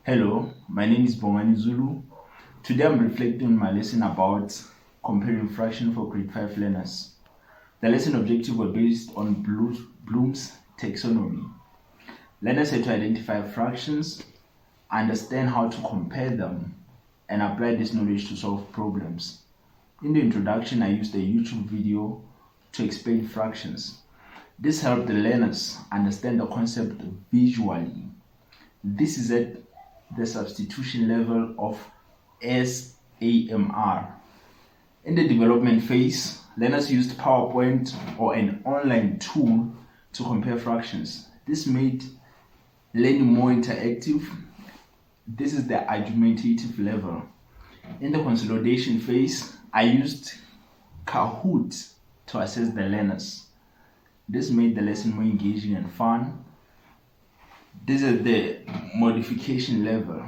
Hello, my name is Bongani Zulu. Today I'm reflecting on my lesson about comparing fraction for grade 5 learners. The lesson objective was based on Bloom's taxonomy. Learners had to identify fractions, understand how to compare them, and apply this knowledge to solve problems. In the introduction, I used a YouTube video to explain fractions. This helped the learners understand the concept visually. This is at the substitution level of SAMR. In the development phase, learners used PowerPoint or an online tool to compare fractions. This made learning more interactive. This is the argumentative level. In the consolidation phase, I used Kahoot to assess the learners. This made the lesson more engaging and fun. This is the modification level.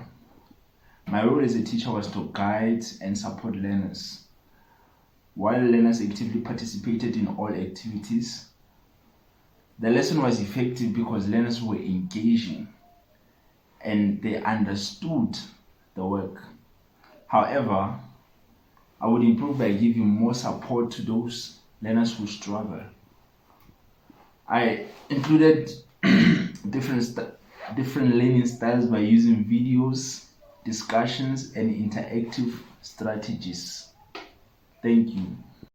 My role as a teacher was to guide and support learners. While learners actively participated in all activities, the lesson was effective because learners were engaging and they understood the work. However, I would improve by giving more support to those learners who struggle. I included different learning styles by using videos, discussions, and interactive strategies. Thank you.